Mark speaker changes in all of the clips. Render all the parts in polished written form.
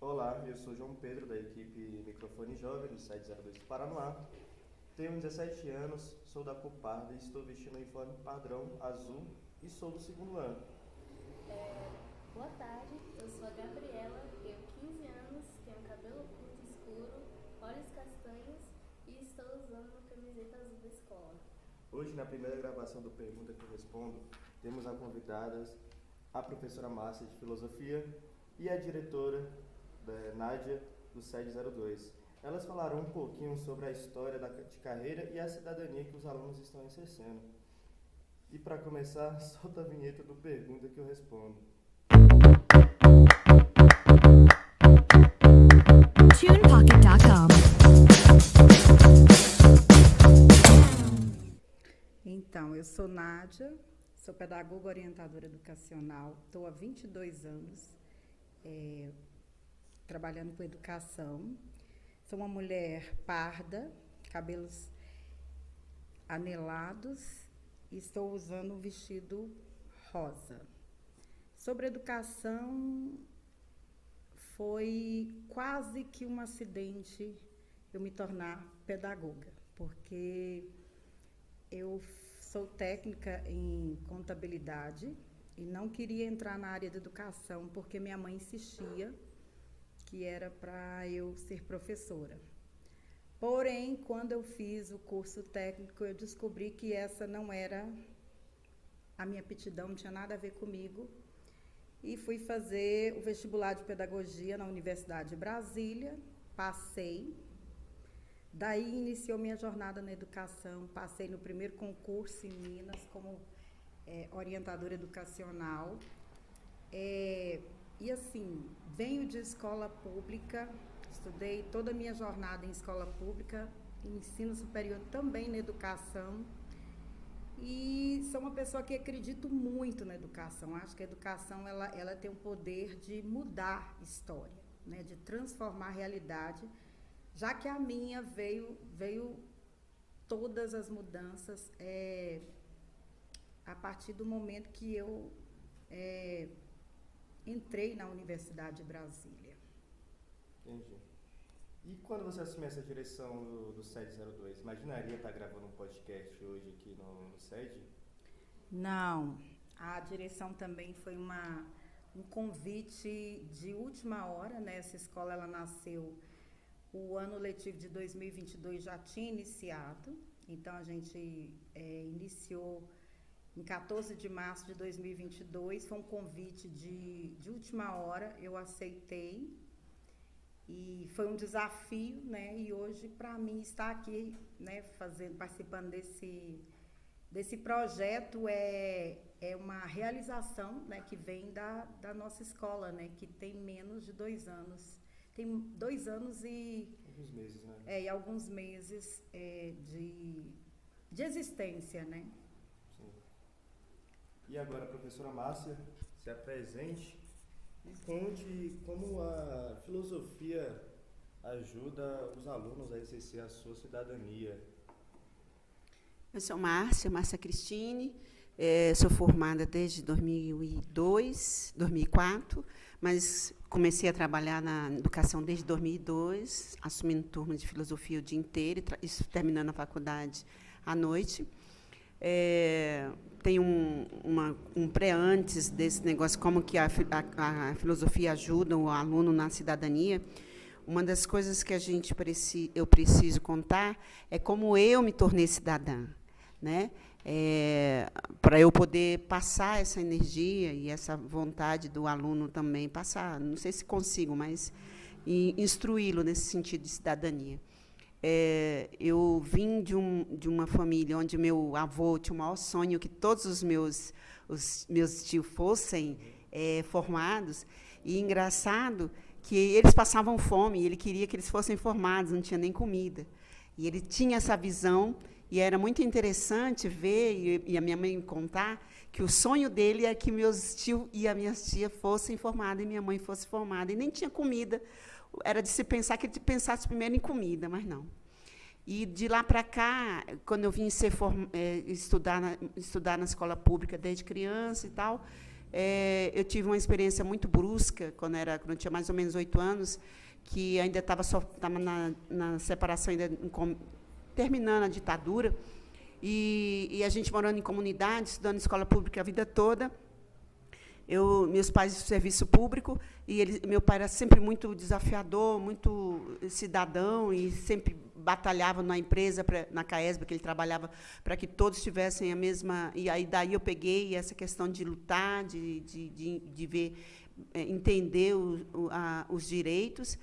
Speaker 1: Olá, eu sou João Pedro, da equipe Microfone Jovem, do SED 02 Paranoá. Tenho 17 anos, sou da Coparda e estou vestindo o uniforme padrão azul e sou do segundo ano.
Speaker 2: Boa tarde, eu sou a Gabriela, tenho 15 anos, tenho cabelo curto escuro, olhos castanhos e estou usando uma camiseta azul da escola.
Speaker 1: Hoje, na primeira gravação do Pergunta que eu Respondo, temos a convidadas a professora Márcia, de Filosofia, e a diretora, Nádia, do SED 02. Elas falaram um pouquinho sobre a história de carreira e a cidadania que os alunos estão exercendo. E para começar, solta a vinheta do Pergunta que eu Respondo.
Speaker 3: TunePocket.com.
Speaker 4: Então, eu sou Nádia, sou pedagoga orientadora educacional, estou há 22 anos trabalhando com educação. Sou uma mulher parda, cabelos anelados e estou usando um vestido rosa. Sobre educação, foi quase que um acidente eu me tornar pedagoga, porque eu sou técnica em contabilidade e não queria entrar na área de educação porque minha mãe insistia que era para eu ser professora. Porém, quando eu fiz o curso técnico, eu descobri que essa não era a minha aptidão, não tinha nada a ver comigo. E fui fazer o vestibular de pedagogia na Universidade de Brasília, passei. Daí iniciou minha jornada na educação, passei no primeiro concurso em Minas como orientadora educacional. E assim, venho de escola pública, estudei toda a minha jornada em escola pública, ensino superior também na educação. E sou uma pessoa que acredito muito na educação. Acho que a educação ela tem o poder de mudar história, né, de transformar a realidade, já que a minha veio todas as mudanças a partir do momento que eu entrei na Universidade de Brasília.
Speaker 1: Entendi. E quando você assumiu essa direção do SED 02, imaginaria estar gravando um podcast hoje aqui no SED?
Speaker 4: Não, a direção também foi um convite de última hora, né? Essa escola ela nasceu, o ano letivo de 2022 já tinha iniciado, então a gente iniciou em 14 de março de 2022, foi um convite de última hora, eu aceitei e foi um desafio, né? E hoje, para mim, estar aqui, né, participando desse projeto é uma realização, né, que vem da nossa escola, né, que tem menos de 2 anos. Tem 2 anos e...
Speaker 1: Alguns meses, né?
Speaker 4: E alguns meses de existência, né?
Speaker 1: Sim. E agora, professora Márcia, se apresente e conte como a filosofia ajuda os alunos a exercer a sua cidadania.
Speaker 5: Eu sou Márcia Cristine, sou formada desde 2004, mas comecei a trabalhar na educação desde 2002, assumindo turma de filosofia o dia inteiro, terminando a faculdade à noite. Tem um pré-antes desse negócio, como que a filosofia ajuda o aluno na cidadania. Uma das coisas que eu preciso contar é como eu me tornei cidadã, né? Para eu poder passar essa energia e essa vontade do aluno também passar, não sei se consigo, mas instruí-lo nesse sentido de cidadania. Eu vim de uma família onde meu avô tinha o maior sonho que todos os meus tios fossem formados, e engraçado que eles passavam fome, e ele queria que eles fossem formados, não tinha nem comida. E ele tinha essa visão, e era muito interessante ver, e a minha mãe contar, que o sonho dele é que meus tios e as minhas tias fossem formadas, e minha mãe fosse formada, e nem tinha comida. Era de se pensar que ele pensasse primeiro em comida, mas não. E, de lá para cá, quando eu vim estudar na escola pública desde criança e tal, eu tive uma experiência muito brusca, quando eu tinha mais ou menos 8 anos, que ainda estava na separação, ainda terminando a ditadura, e a gente morando em comunidade, estudando em escola pública a vida toda. Meus pais de serviço público, e meu pai era sempre muito desafiador, muito cidadão, e sempre batalhava na empresa, na CAESB, que ele trabalhava, para que todos tivessem a mesma... E aí, daí eu peguei essa questão de lutar, de ver, entender os direitos.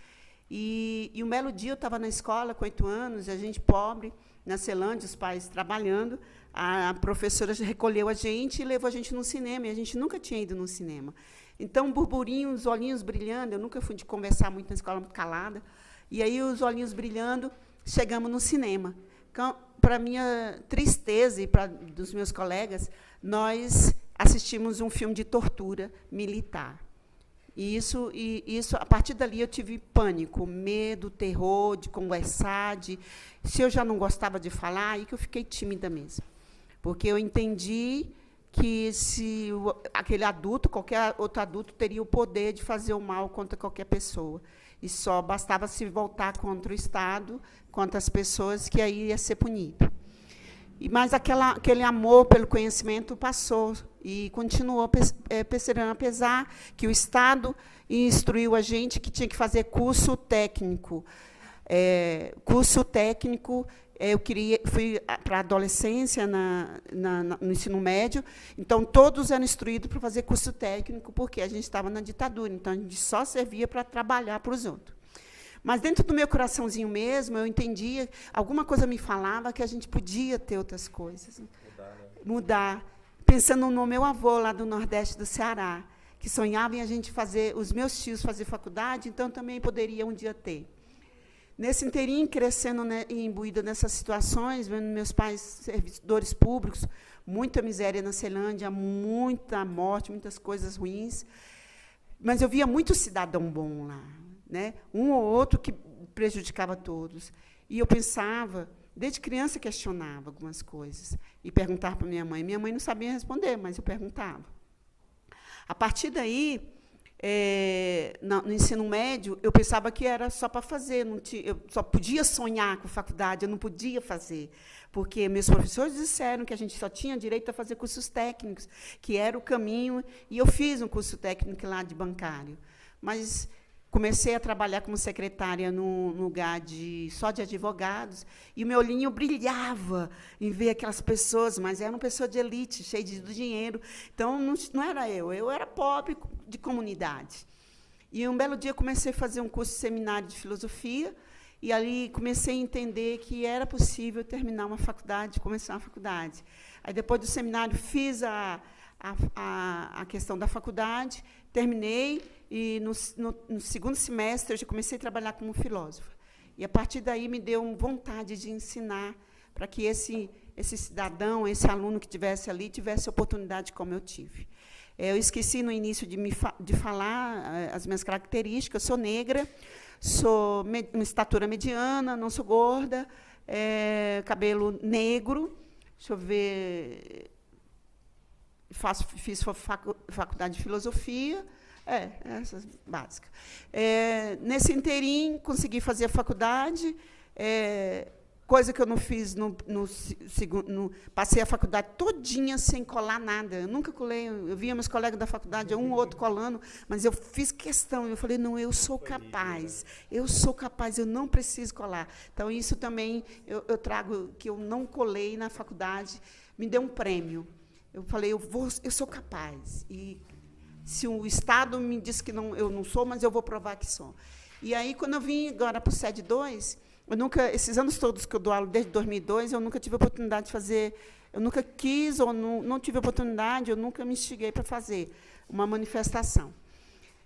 Speaker 5: E um belo dia eu estava na escola, com 8 anos, a gente pobre, na Celândia, os pais trabalhando, a professora recolheu a gente e levou a gente no cinema, e a gente nunca tinha ido no cinema. Então, um burburinho, os olhinhos brilhando, eu nunca fui de conversar muito na escola, muito calada, e aí, os olhinhos brilhando, chegamos no cinema. Então, para minha tristeza e dos meus colegas, nós assistimos um filme de tortura militar. E isso, a partir dali, eu tive pânico, medo, terror de conversar. Se eu já não gostava de falar, aí que eu fiquei tímida mesmo. Porque eu entendi que se aquele adulto, qualquer outro adulto, teria o poder de fazer o mal contra qualquer pessoa. E só bastava se voltar contra o Estado, contra as pessoas, que aí ia ser punido. Mas aquele amor pelo conhecimento passou e continuou perseverando, apesar que o Estado instruiu a gente que tinha que fazer curso técnico. Eu fui para a adolescência no ensino médio, então todos eram instruídos para fazer curso técnico, porque a gente estava na ditadura, então a gente só servia para trabalhar para os outros. Mas, dentro do meu coraçãozinho mesmo, eu entendia, alguma coisa me falava que a gente podia ter outras coisas. Mudar. Pensando no meu avô, lá do Nordeste do Ceará, que sonhava em a gente os meus tios fazer faculdade, então também poderia um dia ter. Nesse inteirinho, crescendo, né, e imbuída nessas situações, vendo meus pais servidores públicos, muita miséria na Celândia, muita morte, muitas coisas ruins. Mas eu via muito cidadão bom lá, né? Um ou outro que prejudicava todos. E eu pensava, desde criança questionava algumas coisas, e perguntava para minha mãe. Minha mãe não sabia responder, mas eu perguntava. A partir daí, no ensino médio, eu pensava que era só para fazer, eu só podia sonhar com faculdade, eu não podia fazer, porque meus professores disseram que a gente só tinha direito a fazer cursos técnicos, que era o caminho, e eu fiz um curso técnico lá de bancário. Mas comecei a trabalhar como secretária num lugar só de advogados, e o meu olhinho brilhava em ver aquelas pessoas, mas eram pessoas de elite, cheias de dinheiro. Então, não era eu era pobre de comunidade. E, um belo dia, comecei a fazer um curso de seminário de filosofia, e ali comecei a entender que era possível terminar uma faculdade, começar uma faculdade. Aí, depois do seminário, fiz a questão da faculdade, terminei, e, no segundo semestre, eu já comecei a trabalhar como filósofa. E, a partir daí, me deu vontade de ensinar para que esse cidadão, esse aluno que estivesse ali, tivesse oportunidade como eu tive. Eu esqueci, no início, de falar as minhas características. Eu sou negra, sou uma estatura mediana, não sou gorda, cabelo negro. Deixa eu ver... Fiz faculdade de filosofia, essas básicas. Nesse inteirinho, consegui fazer a faculdade, coisa que eu não fiz passei a faculdade todinha sem colar nada. Eu nunca colei, eu via meus colegas da faculdade, um ou outro colando, mas eu fiz questão, eu falei, não, eu sou capaz, eu não preciso colar. Então, isso também eu trago, que eu não colei na faculdade, me deu um prêmio. Eu falei, eu sou capaz. E se o Estado me diz que eu não sou, mas eu vou provar que sou. E aí, quando eu vim agora para o SED 2, esses anos todos que eu dou aula, desde 2002, eu nunca tive a oportunidade de fazer, eu nunca quis, ou não tive a oportunidade, eu nunca me instiguei para fazer uma manifestação.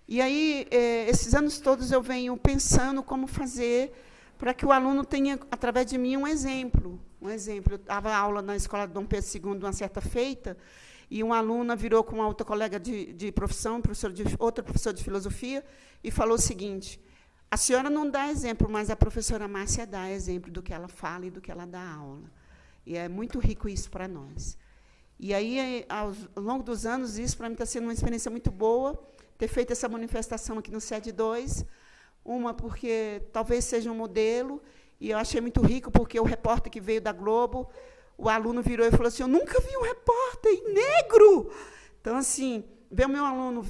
Speaker 5: E aí, esses anos todos, eu venho pensando como fazer para que o aluno tenha, através de mim, um exemplo. Eu dava aula na escola de Dom Pedro II, uma certa feita, e uma aluna virou com uma outra colega de profissão, outra professora de filosofia, e falou o seguinte, a senhora não dá exemplo, mas a professora Márcia dá exemplo do que ela fala e do que ela dá aula. E é muito rico isso para nós. E aí, ao longo dos anos, isso para mim está sendo uma experiência muito boa, ter feito essa manifestação aqui no SED 2, uma porque talvez seja um modelo, e eu achei muito rico, porque o repórter que veio da Globo, o aluno virou e falou assim, eu nunca vi um repórter negro. Então, assim, ver o meu aluno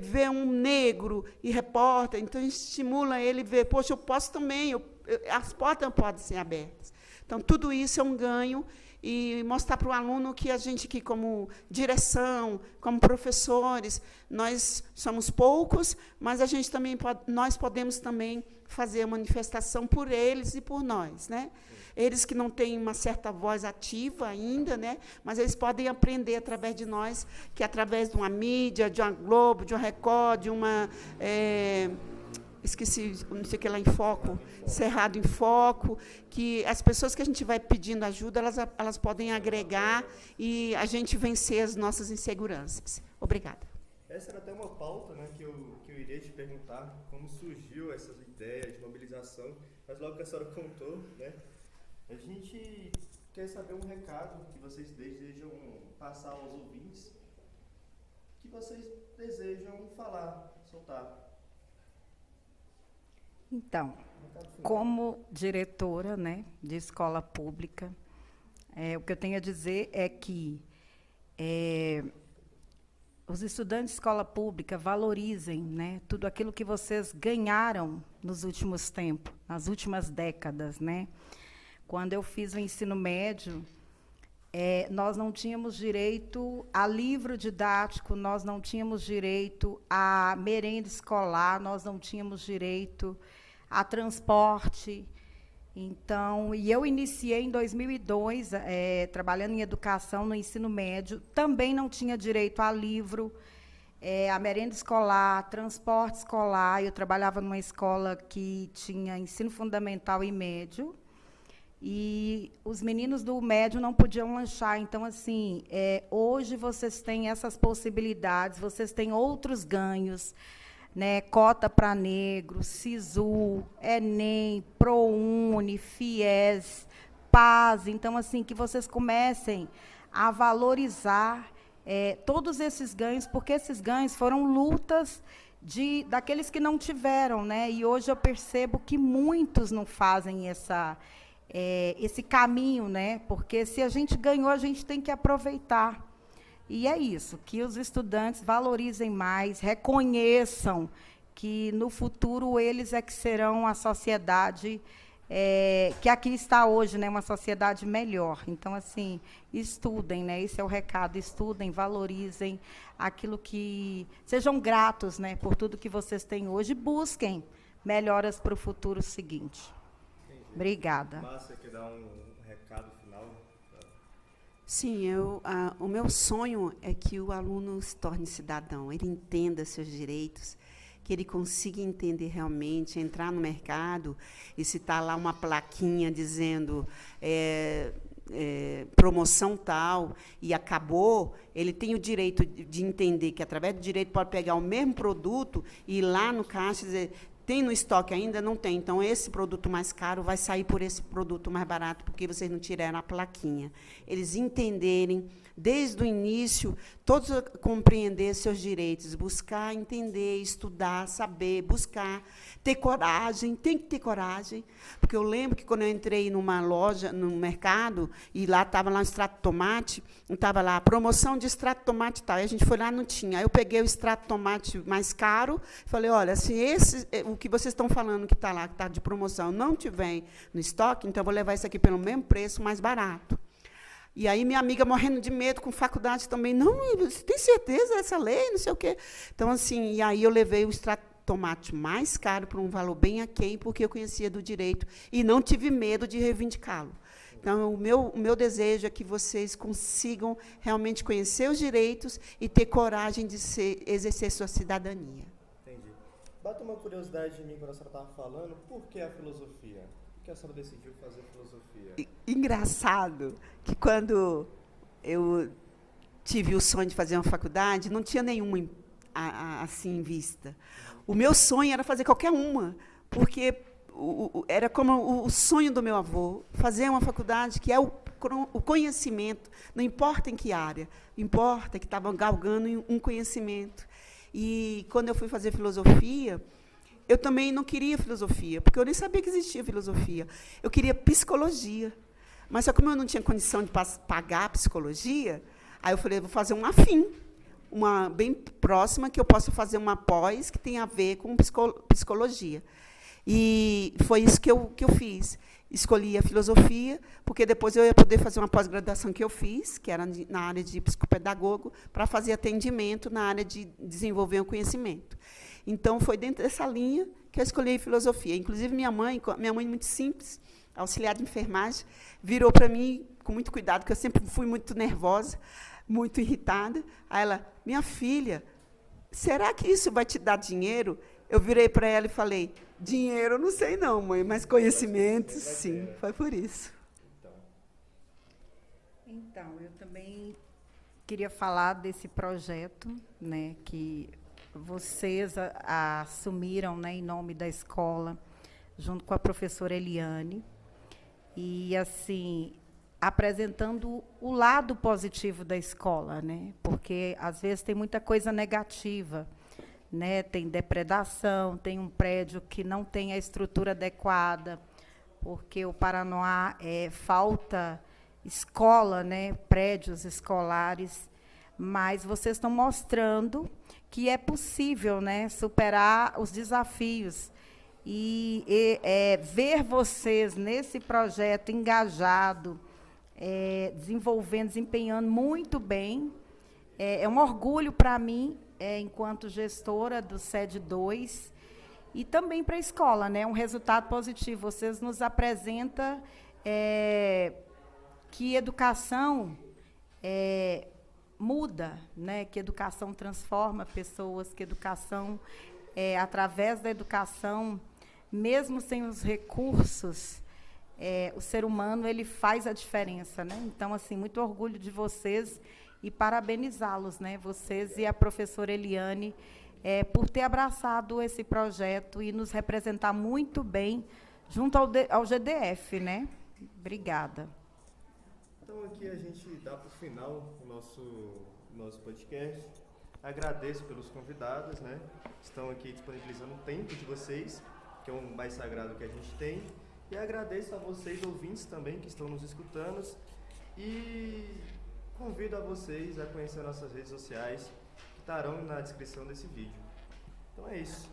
Speaker 5: ver um negro e repórter, então estimula ele a ver, poxa, eu posso também, as portas podem ser abertas. Então, tudo isso é um ganho, e mostrar para o aluno que a gente aqui, como direção, como professores, nós somos poucos, mas a gente também nós podemos também fazer a manifestação por eles e por nós, né? Eles que não têm uma certa voz ativa ainda, né? Mas eles podem aprender através de nós, que através de uma mídia, de uma Globo, de uma Record, de uma... esqueci, não sei o que lá, em Foco, Cerrado em Foco, que as pessoas que a gente vai pedindo ajuda, elas podem agregar e a gente vencer as nossas inseguranças. Obrigada.
Speaker 1: Essa era até uma pauta, né, que eu iria te perguntar, como surgiu essas ideias de mobilização, mas logo que a senhora contou, né, a gente quer saber um recado que vocês desejam passar aos ouvintes, que vocês desejam falar, soltar.
Speaker 4: Então, como diretora, né, de escola pública, o que eu tenho a dizer é que os estudantes de escola pública valorizem, né, tudo aquilo que vocês ganharam nos últimos tempos, nas últimas décadas, né? Quando eu fiz o ensino médio, nós não tínhamos direito a livro didático, nós não tínhamos direito a merenda escolar, nós não tínhamos direito a transporte. Então, e eu iniciei em 2002, trabalhando em educação no ensino médio, também não tinha direito a livro, a merenda escolar, transporte escolar. Eu trabalhava numa escola que tinha ensino fundamental e médio, e os meninos do médio não podiam lanchar. Então, assim, hoje vocês têm essas possibilidades, vocês têm outros ganhos, né, cota para negros, SISU, ENEM, ProUni, FIES, PAS. Então, assim, que vocês comecem a valorizar todos esses ganhos, porque esses ganhos foram lutas daqueles que não tiveram, né? E hoje eu percebo que muitos não fazem esse caminho, né? Porque se a gente ganhou, a gente tem que aproveitar. E é isso, que os estudantes valorizem mais, reconheçam que, no futuro, eles é que serão a sociedade que aqui está hoje, né, uma sociedade melhor. Então, assim, estudem, né? Esse é o recado, estudem, valorizem aquilo que... Sejam gratos, né, por tudo que vocês têm hoje, e busquem melhoras para o futuro seguinte.
Speaker 1: Entendi.
Speaker 4: Obrigada.
Speaker 1: Márcia, quer dar um recado final?
Speaker 5: Sim, o meu sonho é que o aluno se torne cidadão, ele entenda seus direitos, que ele consiga entender realmente, entrar no mercado, e se está lá uma plaquinha dizendo promoção tal, e acabou, ele tem o direito de entender que, através do direito, pode pegar o mesmo produto e ir lá no caixa e dizer... Tem no estoque ainda? Não tem. Então, esse produto mais caro vai sair por esse produto mais barato, porque vocês não tiraram a plaquinha. Eles entenderem, desde o início, todos compreender seus direitos, buscar, entender, estudar, saber, buscar, ter coragem, tem que ter coragem. Porque eu lembro que, quando eu entrei numa loja, num mercado, e lá estava lá o extrato de tomate, estava lá, promoção de extrato de tomate e tal. Aí a gente foi lá, não tinha. Aí eu peguei o extrato de tomate mais caro, falei, olha, se o que vocês estão falando que está lá, que está de promoção, não tiver no estoque, então eu vou levar isso aqui pelo mesmo preço, mais barato. E aí minha amiga morrendo de medo, com faculdade também, não, você tem certeza dessa lei, não sei o quê. Então, assim, e aí eu levei o extrato de tomate mais caro por um valor bem aquém, porque eu conhecia do direito e não tive medo de reivindicá-lo. Então, o meu desejo é que vocês consigam realmente conhecer os direitos e ter coragem de exercer sua cidadania.
Speaker 1: Entendi. Bata uma curiosidade de mim quando a senhora estava falando, por que a filosofia? Por que a senhora decidiu fazer filosofia?
Speaker 5: Engraçado que, quando eu tive o sonho de fazer uma faculdade, não tinha nenhuma assim em vista. O meu sonho era fazer qualquer uma, porque era como o sonho do meu avô, fazer uma faculdade que é o conhecimento, não importa em que área, importa que estavam galgando um conhecimento. E, quando eu fui fazer filosofia, eu também não queria filosofia, porque eu nem sabia que existia filosofia. Eu queria psicologia. Mas, só como eu não tinha condição de pagar a psicologia, aí eu falei, vou fazer um afim, uma bem próxima, que eu possa fazer uma pós que tenha a ver com psicologia. E foi isso que eu fiz. Escolhi a filosofia, porque depois eu ia poder fazer uma pós-graduação que eu fiz, que era na área de psicopedagogo, para fazer atendimento na área de desenvolver o conhecimento. Então, foi dentro dessa linha que eu escolhi filosofia. Inclusive, minha mãe muito simples, auxiliar de enfermagem, virou para mim, com muito cuidado, porque eu sempre fui muito nervosa, muito irritada. Aí ela, minha filha, será que isso vai te dar dinheiro? Eu virei para ela e falei, dinheiro, não sei não, mãe, mas conhecimento, sim, foi por isso.
Speaker 4: Então, eu também queria falar desse projeto, né, que vocês assumiram, né, em nome da escola, junto com a professora Eliane, e, assim, apresentando o lado positivo da escola, né, porque, às vezes, tem muita coisa negativa, né, tem depredação, tem um prédio que não tem a estrutura adequada, porque o Paranoá falta escola, né, prédios escolares, mas vocês estão mostrando que é possível, né, superar os desafios. E ver vocês nesse projeto engajado, desenvolvendo, desempenhando muito bem, é um orgulho para mim, enquanto gestora do SED 2, e também para a escola, né, um resultado positivo. Vocês nos apresentam que educação muda, né, que educação transforma pessoas, que educação, através da educação, mesmo sem os recursos, o ser humano ele faz a diferença, né? Então, assim, muito orgulho de vocês e parabenizá-los, né, vocês e a professora Eliane, por ter abraçado esse projeto e nos representar muito bem junto ao GDF, né? Obrigada.
Speaker 1: Então, aqui a gente dá para o final o nosso podcast. Agradeço pelos convidados, né? Estão aqui disponibilizando o tempo de vocês, que é o mais sagrado que a gente tem. E agradeço a vocês, ouvintes também, que estão nos escutando. E convido a vocês a conhecer nossas redes sociais, que estarão na descrição desse vídeo. Então é isso.